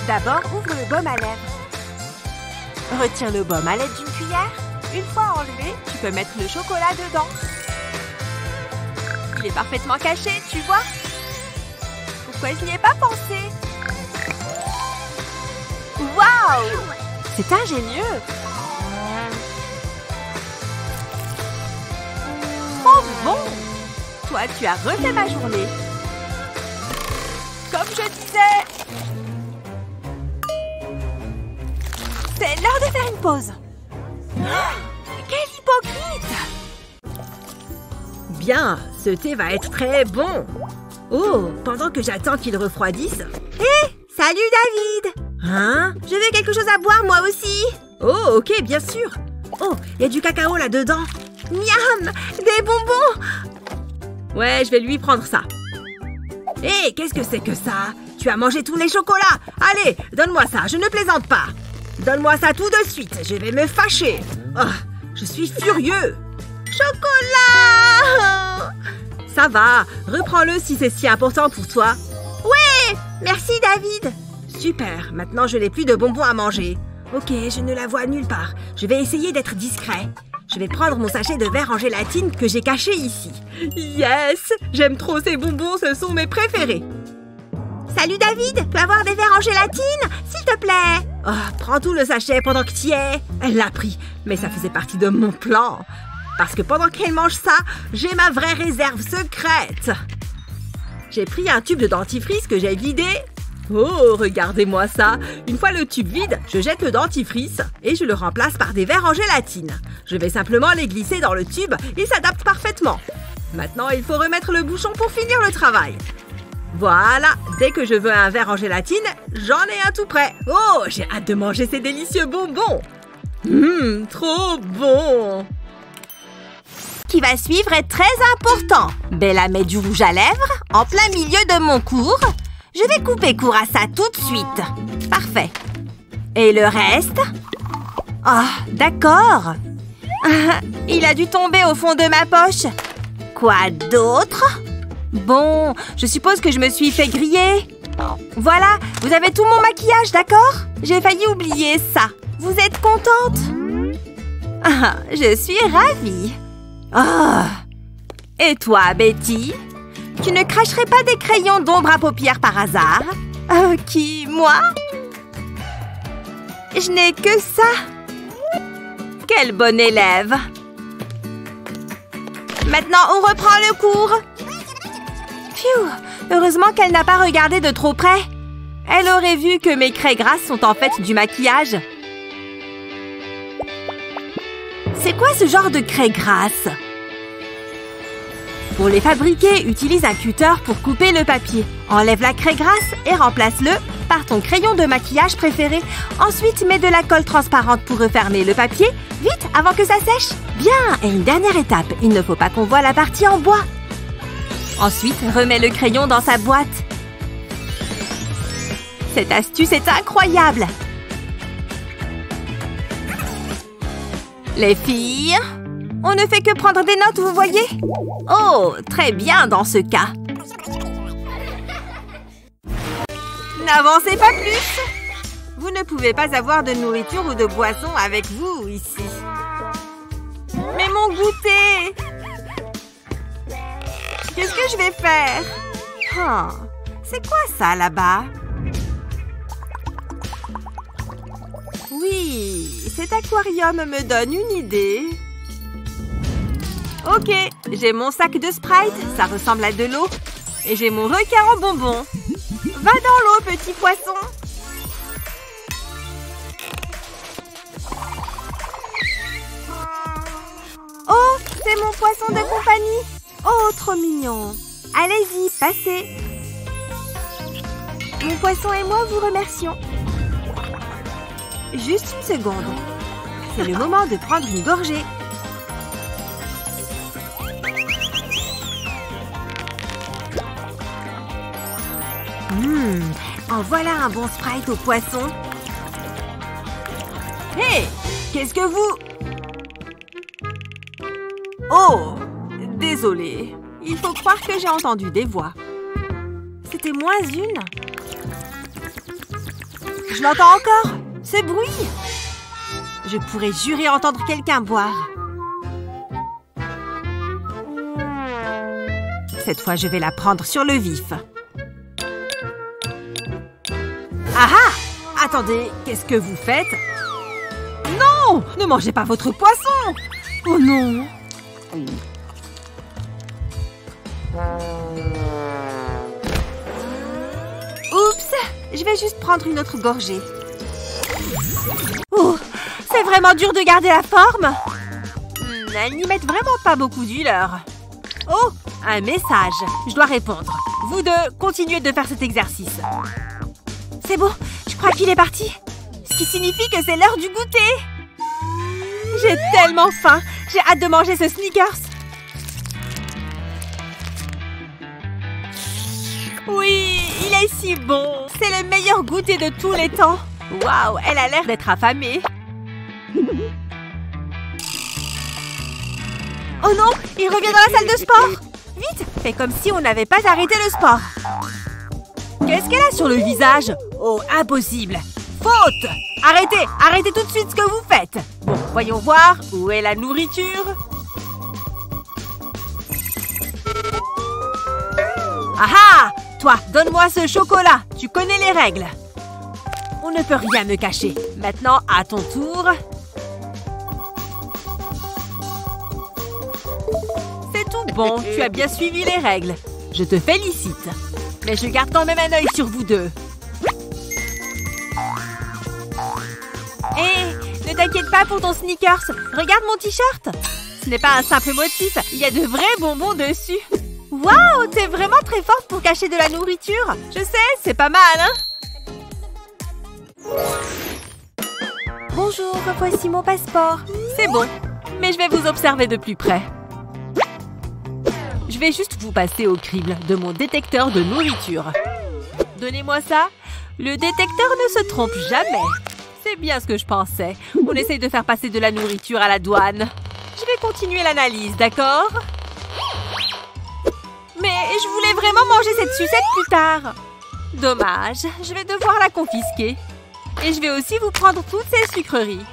D'abord, ouvre le baume à lèvres. Retire le baume à l'aide d'une cuillère. Une fois enlevé, tu peux mettre le chocolat dedans. Il est parfaitement caché, tu vois? Pourquoi je n'y ai pas pensé? Waouh! C'est ingénieux! Oh bon! Toi, tu as refait ma journée. Comme je disais... C'est l'heure de faire une pause. Quel hypocrite! Bien, ce thé va être très bon. Oh, pendant que j'attends qu'il refroidisse... Hé! Salut David! Hein? Je veux quelque chose à boire moi aussi. Oh, ok, bien sûr. Oh, il y a du cacao là-dedans. Miam! Des bonbons! Ouais, je vais lui prendre ça. Hé, qu'est-ce que c'est que ça? Tu as mangé tous les chocolats. Allez, donne-moi ça, je ne plaisante pas. Donne-moi ça tout de suite, je vais me fâcher. Oh, je suis furieux. Chocolat! Ça va, reprends-le si c'est si important pour toi. Ouais, merci David. Super, maintenant je n'ai plus de bonbons à manger. Ok, je ne la vois nulle part. Je vais essayer d'être discret. Je vais prendre mon sachet de verre en gélatine que j'ai caché ici. Yes! J'aime trop ces bonbons, ce sont mes préférés. Salut David, peux avoir des verres en gélatine, s'il te plaît? Oh, prends tout le sachet pendant que t'y es. Elle l'a pris, mais ça faisait partie de mon plan. Parce que pendant qu'elle mange ça, j'ai ma vraie réserve secrète. J'ai pris un tube de dentifrice que j'ai vidé. Oh, regardez-moi ça. Une fois le tube vide, je jette le dentifrice et je le remplace par des verres en gélatine. Je vais simplement les glisser dans le tube, ils s'adaptent parfaitement. Maintenant, il faut remettre le bouchon pour finir le travail. Voilà, dès que je veux un verre en gélatine, j'en ai un tout prêt. Oh, j'ai hâte de manger ces délicieux bonbons. Trop bon. Ce qui va suivre est très important. Bella met du rouge à lèvres en plein milieu de mon cours. Je vais couper court à ça tout de suite. Parfait. Et le reste? Ah, d'accord. Il a dû tomber au fond de ma poche. Quoi d'autre? Bon, je suppose que je me suis fait griller. Voilà, vous avez tout mon maquillage, d'accord? J'ai failli oublier ça. Vous êtes contente? Ah, je suis ravie. Oh. Et toi, Betty? Tu ne cracherais pas des crayons d'ombre à paupières par hasard? Qui, moi? Je n'ai que ça. Quelle bonne élève. Maintenant, on reprend le cours. Phew, heureusement qu'elle n'a pas regardé de trop près. Elle aurait vu que mes craies grasses sont en fait du maquillage. C'est quoi ce genre de craie grasse? Pour les fabriquer, utilise un cutter pour couper le papier. Enlève la craie grasse et remplace-le par ton crayon de maquillage préféré. Ensuite, mets de la colle transparente pour refermer le papier. Vite, avant que ça sèche. Bien, et une dernière étape, il ne faut pas qu'on voie la partie en bois. Ensuite, remets le crayon dans sa boîte. Cette astuce est incroyable. Les filles, on ne fait que prendre des notes, vous voyez? Oh, très bien dans ce cas. N'avancez pas plus. Vous ne pouvez pas avoir de nourriture ou de boisson avec vous ici. Mais mon goûter! Qu'est-ce que je vais faire? Oh, c'est quoi ça là-bas? Oui, cet aquarium me donne une idée. Ok, j'ai mon sac de Sprite, ça ressemble à de l'eau. Et j'ai mon requin en bonbons. Va dans l'eau, petit poisson. Oh, c'est mon poisson de compagnie. Oh, trop mignon. Allez-y, passez. Mon poisson et moi vous remercions. Juste une seconde. C'est le moment de prendre une gorgée. En voilà un bon Sprite au poisson. Hé, qu'est-ce que vous... Oh, désolée. Il faut croire que j'ai entendu des voix. C'était moins une. Je l'entends encore. Ce bruit. Je pourrais jurer entendre quelqu'un boire. Cette fois, je vais la prendre sur le vif. Ah ah! Attendez, qu'est-ce que vous faites? Non! Ne mangez pas votre poisson! Oh non! Oups! Je vais juste prendre une autre gorgée. Oh! C'est vraiment dur de garder la forme! Elles n'y mettent vraiment pas beaucoup d'huile. Oh! Un message. Je dois répondre. Vous deux, continuez de faire cet exercice. C'est bon, je crois qu'il est parti. Ce qui signifie que c'est l'heure du goûter. J'ai tellement faim. J'ai hâte de manger ce Snickers. Oui, il est si bon. C'est le meilleur goûter de tous les temps. Waouh, elle a l'air d'être affamée. Oh non, il revient dans la salle de sport. Vite, fais comme si on n'avait pas arrêté le sport. Qu'est-ce qu'elle a sur le visage? Oh, impossible. Faute! Arrêtez! Arrêtez tout de suite ce que vous faites. Bon, voyons voir. Où est la nourriture? Ah ah! Toi, donne-moi ce chocolat. Tu connais les règles. On ne peut rien me cacher. Maintenant, à ton tour. C'est tout bon. Tu as bien suivi les règles. Je te félicite. Mais je garde quand même un œil sur vous deux. Hé, ne t'inquiète pas pour ton Snickers. Regarde mon t-shirt. Ce n'est pas un simple motif. Il y a de vrais bonbons dessus. Waouh, t'es vraiment très forte pour cacher de la nourriture. Je sais, c'est pas mal, hein? Bonjour, voici mon passeport. C'est bon, mais je vais vous observer de plus près. Je vais juste vous passer au crible de mon détecteur de nourriture. Donnez-moi ça. Le détecteur ne se trompe jamais. C'est bien ce que je pensais. On essaye de faire passer de la nourriture à la douane. Je vais continuer l'analyse, d'accord? Mais je voulais vraiment manger cette sucette plus tard. Dommage, je vais devoir la confisquer. Et je vais aussi vous prendre toutes ces sucreries.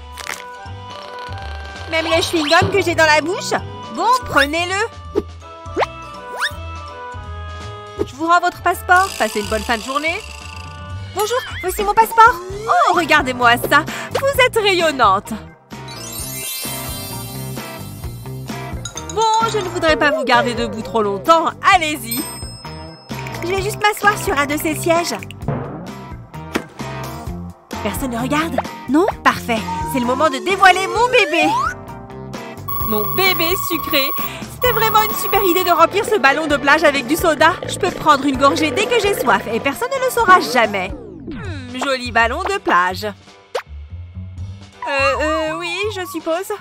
Même le chewing-gum que j'ai dans la bouche? Bon, prenez-le. Je vous rends votre passeport. Passez une bonne fin de journée. Bonjour, voici mon passeport. Oh, regardez-moi ça. Vous êtes rayonnante. Bon, je ne voudrais pas vous garder debout trop longtemps. Allez-y. Je vais juste m'asseoir sur un de ces sièges. Personne ne regarde? Non? Parfait. C'est le moment de dévoiler mon bébé. Mon bébé sucré. C'était vraiment une super idée de remplir ce ballon de plage avec du soda. Je peux prendre une gorgée dès que j'ai soif et personne ne le saura jamais. Joli ballon de plage. Oui, je suppose.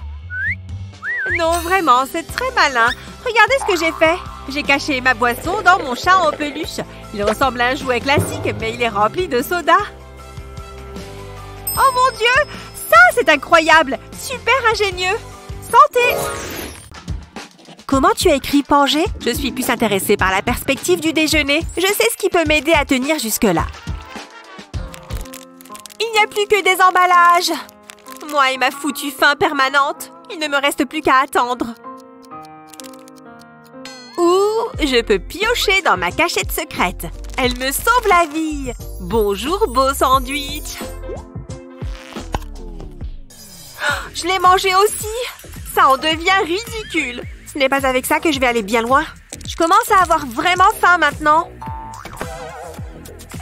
Non, vraiment, c'est très malin. Regardez ce que j'ai fait. J'ai caché ma boisson dans mon chat en peluche. Il ressemble à un jouet classique, mais il est rempli de soda. Oh mon Dieu! Ça, c'est incroyable! Super ingénieux! Santé! Comment tu as écrit Pangée? Je suis plus intéressée par la perspective du déjeuner. Je sais ce qui peut m'aider à tenir jusque-là. Il n'y a plus que des emballages. Moi et ma foutue faim permanente. Il ne me reste plus qu'à attendre. Ou je peux piocher dans ma cachette secrète. Elle me sauve la vie. Bonjour, beau sandwich. Je l'ai mangé aussi. Ça en devient ridicule. Ce n'est pas avec ça que je vais aller bien loin. Je commence à avoir vraiment faim maintenant.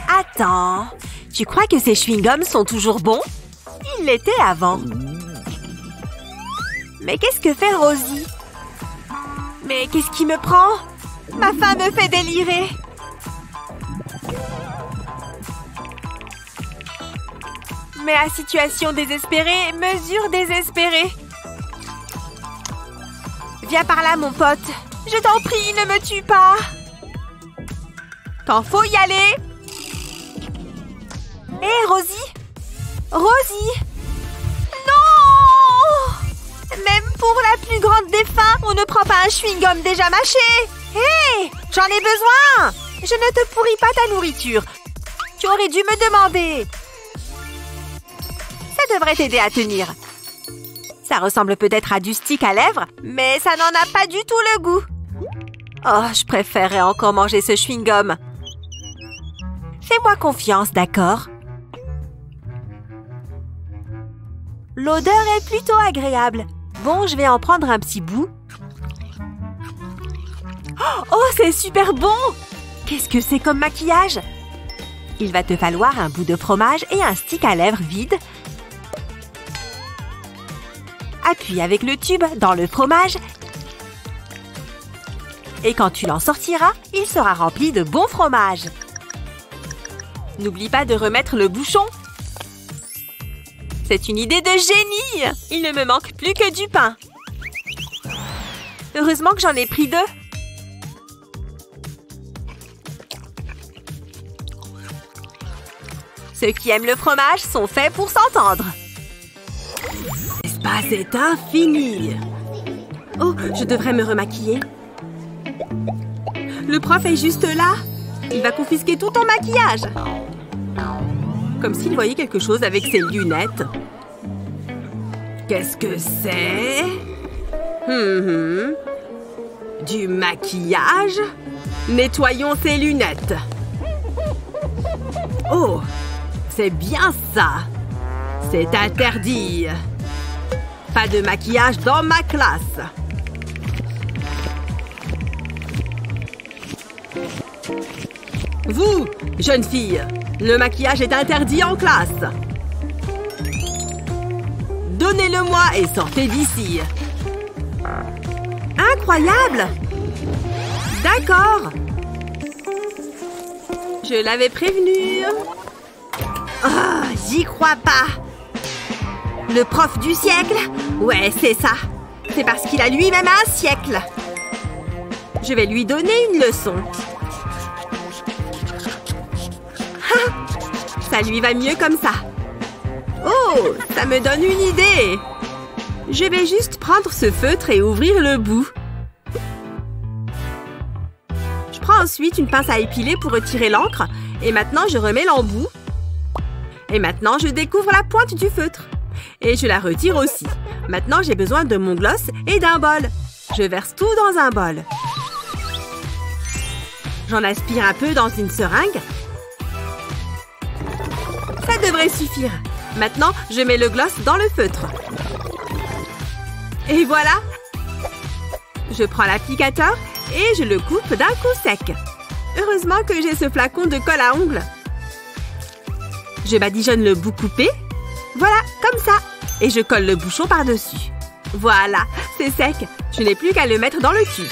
Attends. Tu crois que ces chewing-gums sont toujours bons? Ils l'étaient avant. Mais qu'est-ce que fait Rosie? Mais qu'est-ce qui me prend? Ma faim me fait délirer. Mais à situation désespérée, mesure désespérée. Viens par là, mon pote. Je t'en prie, ne me tue pas. Quand faut y aller. Hé, Rosie? Rosie? Non! Même pour la plus grande des faims, on ne prend pas un chewing-gum déjà mâché. Hé! J'en ai besoin! Je ne te pourris pas ta nourriture. Tu aurais dû me demander. Ça devrait t'aider à tenir. Ça ressemble peut-être à du stick à lèvres, mais ça n'en a pas du tout le goût. Oh, je préférerais encore manger ce chewing-gum. Fais-moi confiance, d'accord? L'odeur est plutôt agréable. Bon, je vais en prendre un petit bout. Oh, c'est super bon! Qu'est-ce que c'est comme maquillage? Il va te falloir un bout de fromage et un stick à lèvres vide. Appuie avec le tube dans le fromage. Et quand tu l'en sortiras, il sera rempli de bon fromage. N'oublie pas de remettre le bouchon. C'est une idée de génie! Il ne me manque plus que du pain. Heureusement que j'en ai pris 2. Ceux qui aiment le fromage sont faits pour s'entendre. L'espace est infini. Oh, je devrais me remaquiller. Le prof est juste là. Il va confisquer tout ton maquillage. Comme s'il voyait quelque chose avec ses lunettes. Qu'est-ce que c'est? Du maquillage? Nettoyons ses lunettes. Oh, c'est bien ça. C'est interdit. Pas de maquillage dans ma classe. Vous, jeune fille, le maquillage est interdit en classe. Donnez-le-moi et sortez d'ici. Incroyable! D'accord. Je l'avais prévenu. Oh, j'y crois pas. Le prof du siècle? Ouais, c'est ça. C'est parce qu'il a lui-même un siècle. Je vais lui donner une leçon. Ça lui va mieux comme ça. Oh, Oh, ça me donne une idée! Je vais juste prendre ce feutre et ouvrir le bout. Je prends ensuite une pince à épiler pour retirer l'encre. Et maintenant, je remets l'embout. Et maintenant, je découvre la pointe du feutre. Et je la retire aussi. Maintenant, j'ai besoin de mon gloss et d'un bol. Je verse tout dans un bol. J'en aspire un peu dans une seringue. Ça devrait suffire. Maintenant, je mets le gloss dans le feutre. Et voilà! Je prends l'applicateur et je le coupe d'un coup sec. Heureusement que j'ai ce flacon de colle à ongles. Je badigeonne le bout coupé. Voilà, comme ça. Et je colle le bouchon par-dessus. Voilà, c'est sec. Je n'ai plus qu'à le mettre dans le tube.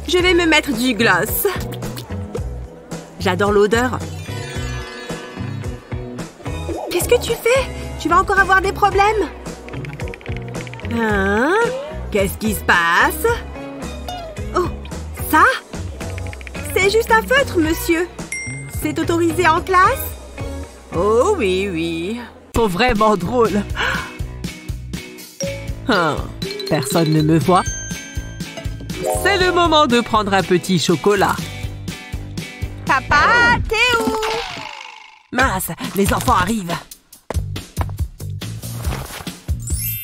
Je vais me mettre du gloss. J'adore l'odeur. Qu'est-ce que tu fais? Tu vas encore avoir des problèmes. Hein? Qu'est-ce qui se passe? Oh, ça? C'est juste un feutre, monsieur. C'est autorisé en classe? Oh oui, oui. Sont vraiment drôle. Personne ne me voit. C'est le moment de prendre un petit chocolat. Papa, t'es où? Mince, les enfants arrivent.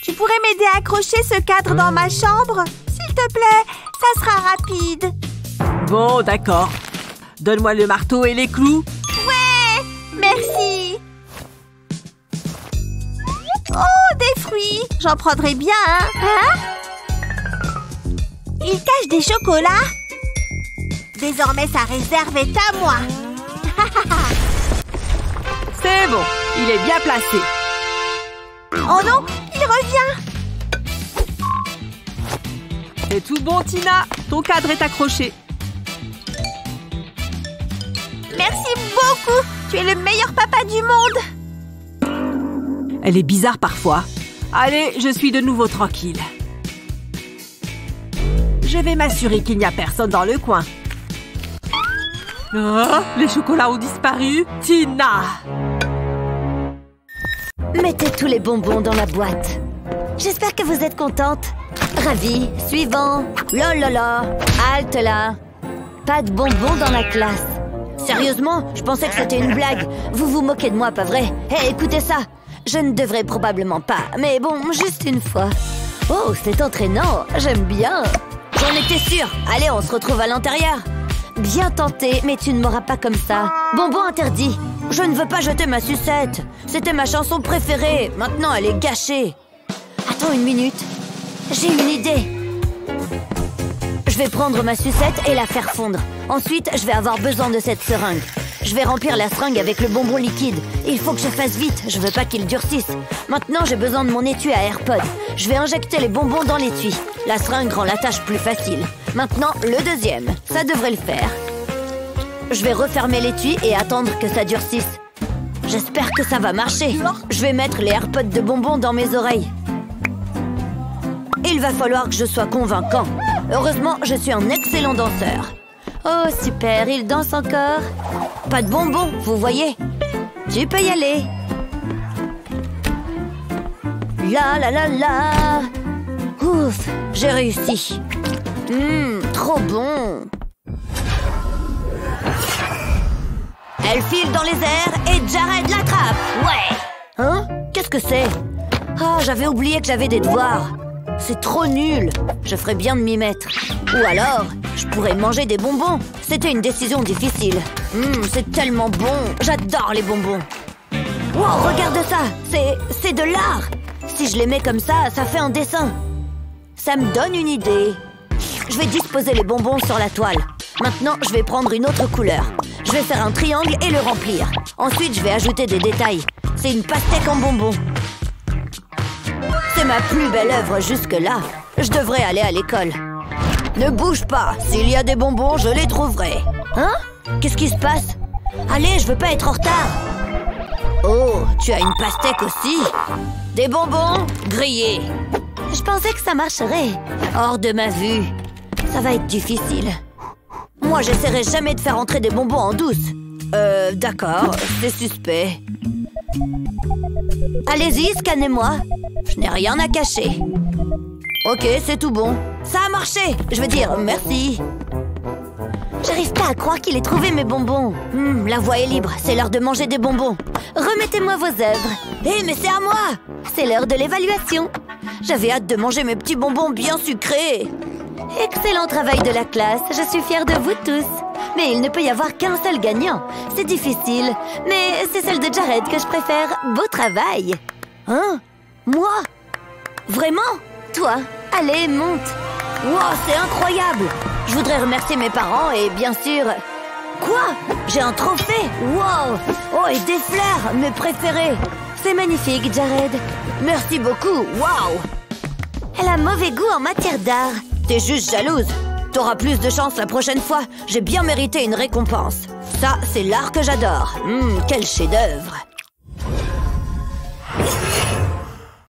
Tu pourrais m'aider à accrocher ce cadre dans ma chambre? S'il te plaît, ça sera rapide. Bon, d'accord. Donne-moi le marteau et les clous. Ouais, merci. Oh, des fruits. J'en prendrai bien, hein? Il cache des chocolats? Désormais, sa réserve est à moi. C'est bon, il est bien placé. Oh non, il revient. C'est tout bon, Tina. Ton cadre est accroché. Merci beaucoup. Tu es le meilleur papa du monde. Elle est bizarre parfois. Allez, je suis de nouveau tranquille. Je vais m'assurer qu'il n'y a personne dans le coin. Oh, les chocolats ont disparu. Tina! Mettez tous les bonbons dans la boîte. J'espère que vous êtes contente. Ravie. Suivant. Lolala. Halte là. Pas de bonbons dans la classe. Sérieusement, je pensais que c'était une blague. Vous vous moquez de moi, pas vrai? Hé, écoutez ça. Je ne devrais probablement pas, mais bon, juste une fois. Oh, c'est entraînant. J'aime bien. J'en étais sûre. Allez, on se retrouve à l'intérieur. Bien tenté, mais tu ne m'auras pas comme ça. Bonbon interdit. Je ne veux pas jeter ma sucette. C'était ma chanson préférée. Maintenant, elle est gâchée. Attends une minute. J'ai une idée. Je vais prendre ma sucette et la faire fondre. Ensuite, je vais avoir besoin de cette seringue. Je vais remplir la seringue avec le bonbon liquide. Il faut que je fasse vite, je veux pas qu'il durcisse. Maintenant, j'ai besoin de mon étui à AirPod. Je vais injecter les bonbons dans l'étui. La seringue rend la tâche plus facile. Maintenant, le deuxième. Ça devrait le faire. Je vais refermer l'étui et attendre que ça durcisse. J'espère que ça va marcher. Je vais mettre les AirPods de bonbons dans mes oreilles. Il va falloir que je sois convaincant. Heureusement, je suis un excellent danseur. Oh, super, il danse encore. Pas de bonbons, vous voyez? Tu peux y aller. La la la la. Ouf, j'ai réussi. Trop bon. Elle file dans les airs et Jared l'attrape. Ouais. Hein? Qu'est-ce que c'est? Ah, j'avais oublié que j'avais des devoirs. C'est trop nul. Je ferais bien de m'y mettre. Ou alors, je pourrais manger des bonbons. C'était une décision difficile. C'est tellement bon. J'adore les bonbons. Wow, regarde ça. C'est de l'art. Si je les mets comme ça, ça fait un dessin. Ça me donne une idée. Je vais disposer les bonbons sur la toile. Maintenant, je vais prendre une autre couleur. Je vais faire un triangle et le remplir. Ensuite, je vais ajouter des détails. C'est une pastèque en bonbons. C'est ma plus belle œuvre jusque-là. Je devrais aller à l'école. Ne bouge pas. S'il y a des bonbons, je les trouverai. Hein? Qu'est-ce qui se passe? Allez, je veux pas être en retard. Oh, tu as une pastèque aussi? Des bonbons grillés. Je pensais que ça marcherait. Hors de ma vue. Ça va être difficile. Moi, j'essaierai jamais de faire entrer des bonbons en douce. D'accord, c'est suspect. Allez-y, scannez-moi. Je n'ai rien à cacher. Ok, c'est tout bon. Ça a marché. Je veux dire, merci. J'arrive pas à croire qu'il ait trouvé mes bonbons. La voie est libre, c'est l'heure de manger des bonbons. Remettez-moi vos œuvres. Hé, mais c'est à moi. C'est l'heure de l'évaluation. J'avais hâte de manger mes petits bonbons bien sucrés. Excellent travail de la classe, je suis fière de vous tous. Mais il ne peut y avoir qu'un seul gagnant. C'est difficile, mais c'est celle de Jared que je préfère. Beau travail. Hein? Moi? Vraiment? Toi? Allez, monte. Wow, c'est incroyable. Je voudrais remercier mes parents et bien sûr... Quoi? J'ai un trophée? Wow! Oh, et des fleurs, mes préférés. C'est magnifique, Jared. Merci beaucoup, wow! Elle a mauvais goût en matière d'art. T'es juste jalouse. T'auras plus de chance la prochaine fois. J'ai bien mérité une récompense. Ça, c'est l'art que j'adore. Quel chef-d'œuvre.